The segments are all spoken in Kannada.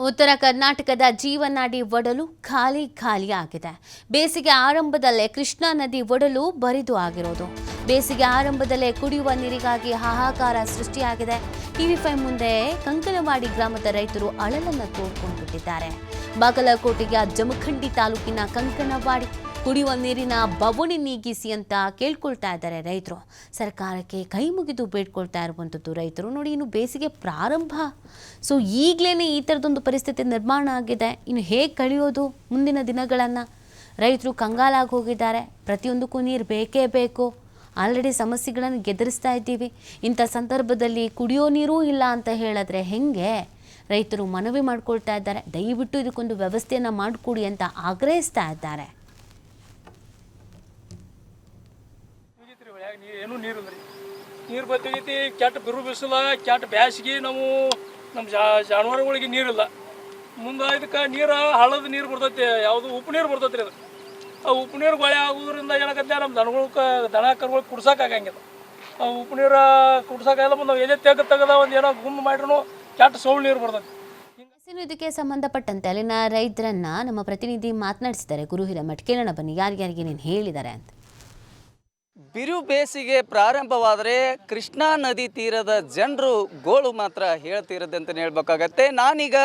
ಉತ್ತರ ಕರ್ನಾಟಕದ ಜೀವನಾಡಿ ಒಡಲು ಖಾಲಿಯಾಗಿದೆ. ಬೇಸಿಗೆ ಆರಂಭದಲ್ಲೇ ಕೃಷ್ಣಾ ನದಿ ಒಡಲು ಬರಿದು ಆಗಿರೋದು. ಬೇಸಿಗೆ ಆರಂಭದಲ್ಲೇ ಕುಡಿಯುವ ನೀರಿಗಾಗಿ ಹಾಹಾಕಾರ ಸೃಷ್ಟಿಯಾಗಿದೆ. ಟಿವಿ5 ಮುಂದೆ ಕಂಕನವಾಡಿ ಗ್ರಾಮದ ರೈತರು ಅಳಲನ್ನು ತೋಡ್ಕೊಂಡ್ಬಿಟ್ಟಿದ್ದಾರೆ. ಬಾಗಲಕೋಟೆಯ ಜಮಖಂಡಿ ತಾಲೂಕಿನ ಕಂಕನವಾಡಿ ಕುಡಿಯುವ ನೀರಿನ ಬವಣೆ ನೀಗಿಸಿ ಅಂತ ಕೇಳ್ಕೊಳ್ತಾ ಇದ್ದಾರೆ ರೈತರು. ಸರ್ಕಾರಕ್ಕೆ ಕೈ ಮುಗಿದು ಬೇಡ್ಕೊಳ್ತಾ ಇರುವಂಥದ್ದು ರೈತರು. ನೋಡಿ, ಇನ್ನು ಬೇಸಿಗೆ ಪ್ರಾರಂಭ, ಸೊ ಈಗಲೇ ಈ ಥರದೊಂದು ಪರಿಸ್ಥಿತಿ ನಿರ್ಮಾಣ ಆಗಿದೆ. ಇನ್ನು ಹೇಗೆ ಕಳೆಯೋದು ಮುಂದಿನ ದಿನಗಳನ್ನು? ರೈತರು ಕಂಗಾಲಾಗಿ ಹೋಗಿದ್ದಾರೆ. ಪ್ರತಿಯೊಂದಕ್ಕೂ ನೀರು ಬೇಕೇ ಬೇಕು. ಆಲ್ರೆಡಿ ಸಮಸ್ಯೆಗಳನ್ನು ಎದುರಿಸ್ತಾ ಇದ್ದೀವಿ. ಇಂಥ ಸಂದರ್ಭದಲ್ಲಿ ಕುಡಿಯೋ ನೀರೂ ಇಲ್ಲ ಅಂತ ಹೇಳಿದ್ರೆ ಹೆಂಗೆ? ರೈತರು ಮನವಿ ಮಾಡ್ಕೊಳ್ತಾ ಇದ್ದಾರೆ. ದಯವಿಟ್ಟು ಇದಕ್ಕೊಂದು ವ್ಯವಸ್ಥೆಯನ್ನು ಮಾಡಿಕೊಡಿ ಅಂತ ಆಗ್ರಹಿಸ್ತಾ ಇದ್ದಾರೆ. ಏನೂ ನೀರಿಲ್ಲ ರೀ. ನೀರು ಬತ್ತೈತಿ, ಕೆಟ್ಟ ಬಿರು ಬಿಸಿಲ, ಕೆಟ್ಟ ಬ್ಯಾಸಿಗೆ. ನಮ್ಮ ಜಾನುವಾರುಗಳಿಗೆ ನೀರಿಲ್ಲ. ಮುಂದೆ ಇದಕ್ಕೆ ನೀರು ಹಳ್ಳದ ನೀರು ಬರ್ತೈತಿ, ಯಾವುದು ಉಪ್ಪು ನೀರು ಬರ್ತೈತಿ ರೀ. ಅದು ಆ ಉಪ್ಪು ನೀರು ಗೊಳೆ ಆಗೋದ್ರಿಂದ ಏನಾಗತ್ತೆ, ನಮ್ಮ ದನ ಕರುಗಳು ಕುಡ್ಸೋಕ್ಕಾಗಂಗಿಲ್ಲ. ಆ ಉಪ್ಪು ನೀರು ಕುಡ್ಸೋಕ್ಕಾಗಲ್ಲ. ಮುಂದೆ ಎದೆ ತೆಗೆದ ಒಂದು ಏನೋ ಗುಮ್ಮ ಮಾಡ್ರೂ ಕೆಟ್ಟ ಸೌಳು ನೀರು ಬರ್ತೈತಿ. ಇದಕ್ಕೆ ಸಂಬಂಧಪಟ್ಟಂತೆ ಅಲ್ಲಿನ ರೈತರನ್ನ ನಮ್ಮ ಪ್ರತಿನಿಧಿ ಮಾತನಾಡಿಸಿದ್ದಾರೆ. ಗುರು ಹಿರೇಮಠ್, ಕೇಳೋಣ ಬನ್ನಿ ಯಾರ್ಯಾರಿಗೆ ನೀನು ಹೇಳಿದ್ದಾರೆ ಅಂತ. ಬಿರು ಬೇಸಿಗೆ ಪ್ರಾರಂಭವಾದರೆ ಕೃಷ್ಣಾ ನದಿ ತೀರದ ಜನರು ಗೋಳು ಮಾತ್ರ ಹೇಳ್ತಿರೋದು ಅಂತಲೇ ಹೇಳ್ಬೇಕಾಗತ್ತೆ. ನಾನೀಗ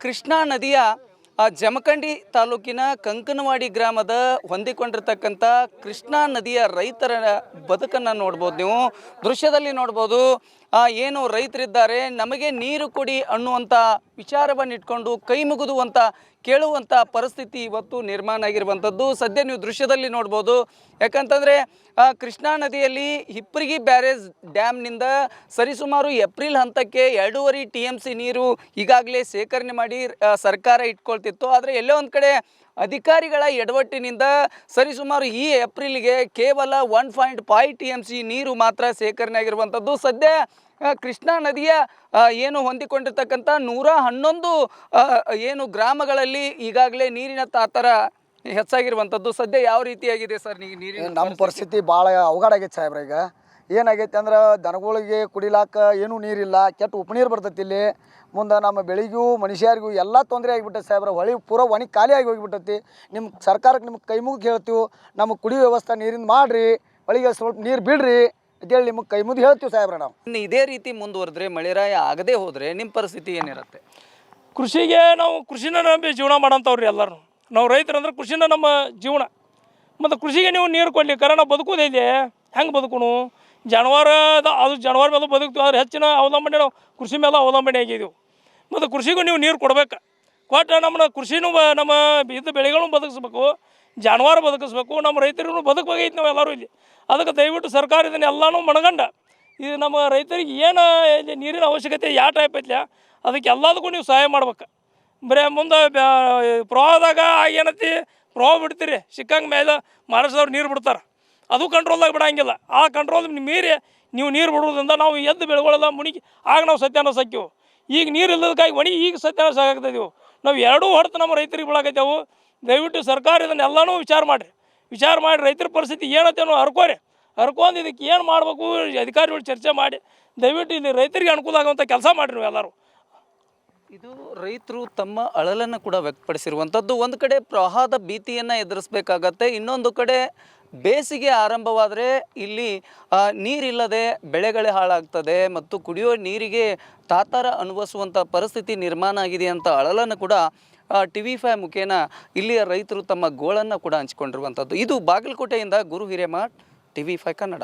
ಕೃಷ್ಣಾ ನದಿಯ ಜಮಖಂಡಿ ತಾಲೂಕಿನ ಕಂಕನವಾಡಿ ಗ್ರಾಮದ ಹೊಂದಿಕೊಂಡಿರ್ತಕ್ಕಂಥ ಕೃಷ್ಣಾ ನದಿಯ ರೈತರ ಬದುಕನ್ನು ನೋಡ್ಬೋದು. ನೀವು ದೃಶ್ಯದಲ್ಲಿ ನೋಡ್ಬೋದು. ಏನು ರೈತರಿದ್ದಾರೆ, ನಮಗೆ ನೀರು ಕೊಡಿ ಅನ್ನುವಂಥ ವಿಚಾರವನ್ನು ಇಟ್ಕೊಂಡು ಕೈ ಮುಗಿದು ಅಂತ ಕೇಳುವಂಥ ಪರಿಸ್ಥಿತಿ ಇವತ್ತು ನಿರ್ಮಾಣ ಆಗಿರುವಂಥದ್ದು ಸದ್ಯ ನೀವು ದೃಶ್ಯದಲ್ಲಿ ನೋಡ್ಬೋದು. ಯಾಕಂತಂದರೆ ಕೃಷ್ಣಾ ನದಿಯಲ್ಲಿ ಹಿಪ್ಪರಗಿ ಬ್ಯಾರೇಜ್ ಡ್ಯಾಮ್ನಿಂದ ಸರಿಸುಮಾರು ಏಪ್ರಿಲ್ ಹಂತಕ್ಕೆ 2.5 TMC ನೀರು ಈಗಾಗಲೇ ಸೇಖರಣೆ ಮಾಡಿ ಸರ್ಕಾರ ಇಟ್ಕೊಳ್ತಿತ್ತು. ಆದರೆ ಎಲ್ಲೋ ಒಂದು ಕಡೆ ಅಧಿಕಾರಿಗಳ ಎಡವಟ್ಟಿನಿಂದ ಸರಿಸುಮಾರು ಈ ಏಪ್ರಿಲ್ಗೆ ಕೇವಲ 1.5 TMC ನೀರು ಮಾತ್ರ ಸೇಖರಣೆ ಆಗಿರುವಂಥದ್ದು. ಸದ್ಯ ಕೃಷ್ಣಾ ನದಿಯ ಏನು ಹೊಂದಿಕೊಂಡಿರ್ತಕ್ಕಂಥ 111 ಏನು ಗ್ರಾಮಗಳಲ್ಲಿ ಈಗಾಗಲೇ ನೀರಿನ ತಾತರ ಹೆಚ್ಚಾಗಿರುವಂಥದ್ದು. ಸದ್ಯ ಯಾವ ರೀತಿಯಾಗಿದೆ ಸರ್ ನೀರಿನ ನಮ್ಮ ಪರಿಸ್ಥಿತಿ ಭಾಳ ಅವಘಡ ಆಗೈತೆ ಸಾಹೇಬ್ರ. ಈಗ ಏನಾಗೈತೆ ಅಂದ್ರೆ ದನಗಳಿಗೆ ಕುಡಿಲಾಕ ಏನೂ ನೀರಿಲ್ಲ, ಕೆಟ್ಟ ಉಪನೀರು ಬರ್ತೈತಿ ಇಲ್ಲಿ. ಮುಂದೆ ನಮ್ಮ ಬೆಳಿಗೂ ಮನುಷ್ಯರಿಗೂ ಎಲ್ಲ ತೊಂದರೆ ಆಗಿಬಿಟ್ಟೈತೆ ಸಾಹೇಬ್ರ. ಹೊಳಿ ಪೂರ ಒಣಗಿ ಖಾಲಿಯಾಗಿ ಹೋಗಿಬಿಟ್ಟೈತಿ. ನಿಮ್ಮ ಸರ್ಕಾರಕ್ಕೆ ನಿಮ್ಗೆ ಕೈ ಮುಗಿ ಹೇಳ್ತೀವಿ, ನಮಗೆ ಕುಡಿಯೋ ವ್ಯವಸ್ಥೆ ನೀರಿಂದ ಮಾಡಿರಿ, ಹೊಳಿಗೆ ಸ್ವಲ್ಪ ನೀರು ಬಿಡ್ರಿ ಅಂತೇಳಿ ನಿಮಗೆ ಕೈ ಮುಗಿ ಹೇಳ್ತೀವಿ ಸಾಹೇಬ್ರ. ನಾವು ಇನ್ನು ಇದೇ ರೀತಿ ಮುಂದುವರೆದ್ರೆ, ಮಳೆರಾಯ ಆಗದೆ ಹೋದರೆ ನಿಮ್ಮ ಪರಿಸ್ಥಿತಿ ಏನಿರುತ್ತೆ? ಕೃಷಿಗೆ ನಾವು ಕೃಷಿನ ನಂಬಿ ಜೀವನ ಮಾಡೋಂಥವ್ರಿ ಎಲ್ಲರೂ. ನಾವು ರೈತರಂದ್ರೆ ಕೃಷಿನ ನಮ್ಮ ಜೀವನ. ಮತ್ತು ಕೃಷಿಗೆ ನೀವು ನೀರು ಕೊಡ್ಲಿಕ್ಕೆ ನಾವು ಬದುಕೋದಿದೆ ಹೆಂಗೆ ಬದುಕೋಣ? ಅದು ಜಾನುವಾರು ಮೇಲೆ ಬದುಕ್ತೀವಿ. ಆದ್ರೆ ಹೆಚ್ಚಿನ ಅವಲಂಬನೆ ನಾವು ಕೃಷಿ ಮೇಲೆ ಅವಲಂಬನೆ ಆಗಿದ್ದೀವಿ. ಮತ್ತು ಕೃಷಿಗೂ ನೀವು ನೀರು ಕೊಡ್ಬೇಕು. ಕೊಟ್ಟು ನಮ್ಮನ್ನ ಕೃಷಿನೂ ನಮ್ಮ ಇದ್ದ ಬೆಳೆಗಳನ್ನು ಬದುಕಿಸ್ಬೇಕು, ಜಾನುವಾರು ಬದುಕಿಸ್ಬೇಕು, ನಮ್ಮ ರೈತರಿಗೂ ಬದುಕಬೇಕೈತಿ ನಾವು ಎಲ್ಲರೂ ಇಲ್ಲಿ. ಅದಕ್ಕೆ ದಯವಿಟ್ಟು ಸರ್ಕಾರ ಇದನ್ನು ಎಲ್ಲನೂ ಮನಗಂಡ ಇದು ನಮ್ಮ ರೈತರಿಗೆ ಏನು ನೀರಿನ ಅವಶ್ಯಕತೆ ಯಾವ ಟೈಪ್ ಐತಿಲ್ಲ ಅದಕ್ಕೆ ಎಲ್ಲದಕ್ಕೂ ನೀವು ಸಹಾಯ ಮಾಡ್ಬೇಕು. ಬರೀ ಮುಂದೆ ಪ್ರವಾಹದಾಗ ಏನೈತಿ, ಪ್ರವಾಹ ಬಿಡ್ತೀರಿ, ಸಿಕ್ಕಂಗೆ ಮೇಲೆ ಮಹಾರಾಷ್ಟ್ರದವ್ರು ನೀರು ಬಿಡ್ತಾರೆ, ಅದು ಕಂಟ್ರೋಲ್ದಾಗ ಬಿಡೋಂಗಿಲ್ಲ. ಆ ಕಂಟ್ರೋಲ್ ಮೀರಿ ನೀವು ನೀರು ಬಿಡೋದ್ರಿಂದ ನಾವು ಎದ್ದು ಬೆಳೆಗಳೆಲ್ಲ ಮುಣಿಗಿ ಆಗ ನಾವು ಸತ್ಯಾನಾಶ ಸಾಕ್ಯವು. ಈಗ ನೀರು ಇಲ್ಲದಕ್ಕಾಗಿ ಒಣಗಿ ಈಗ ಸತ್ಯಾನಾಶ ಆಗ್ತಾಯಿದ್ದೀವಿ. ನಾವು ಎರಡೂ ಹೊಡೆತು ನಮ್ಮ ರೈತರಿಗೆ ಬಿಡಾಕೈತೇವು. ದಯವಿಟ್ಟು ಸರ್ಕಾರ ಇದನ್ನೆಲ್ಲನೂ ವಿಚಾರ ಮಾಡಿ ರೈತರ ಪರಿಸ್ಥಿತಿ ಏನತ್ತೇನೋ ಹರ್ಕೊಂಡು ಇದಕ್ಕೆ ಏನು ಮಾಡಬೇಕು ಅಧಿಕಾರಿಗಳು ಚರ್ಚೆ ಮಾಡಿ ದಯವಿಟ್ಟು ಇಲ್ಲಿ ರೈತರಿಗೆ ಅನುಕೂಲ ಆಗುವಂಥ ಕೆಲಸ ಮಾಡಿರಿ ನೀವು ಎಲ್ಲರೂ. ಇದು ರೈತರು ತಮ್ಮ ಅಳಲನ್ನು ಕೂಡ ವ್ಯಕ್ತಪಡಿಸಿರುವಂಥದ್ದು. ಒಂದು ಕಡೆ ಪ್ರವಾಹದ ಭೀತಿಯನ್ನು ಎದುರಿಸಬೇಕಾಗತ್ತೆ, ಇನ್ನೊಂದು ಕಡೆ ಬೇಸಿಗೆ ಆರಂಭವಾದರೆ ಇಲ್ಲಿ ನೀರಿಲ್ಲದೆ ಬೆಳೆಗಳೇ ಹಾಳಾಗ್ತದೆ ಮತ್ತು ಕುಡಿಯೋ ನೀರಿಗೆ ತಾತಾರ ಅನುಭವಿಸುವಂಥ ಪರಿಸ್ಥಿತಿ ನಿರ್ಮಾಣ ಆಗಿದೆ ಅಂತ ಅಳಲನ್ನು ಕೂಡ ಟಿವಿ5 ಮುಖೇನ ಇಲ್ಲಿಯ ರೈತರು ತಮ್ಮ ಗೋಳನ್ನು ಕೂಡ ಹಂಚಿಕೊಂಡಿರುವಂಥದ್ದು. ಇದು ಬಾಗಲಕೋಟೆಯಿಂದ ಗುರು ಹಿರೇಮಠ್, ಟಿವಿ5 ಕನ್ನಡ.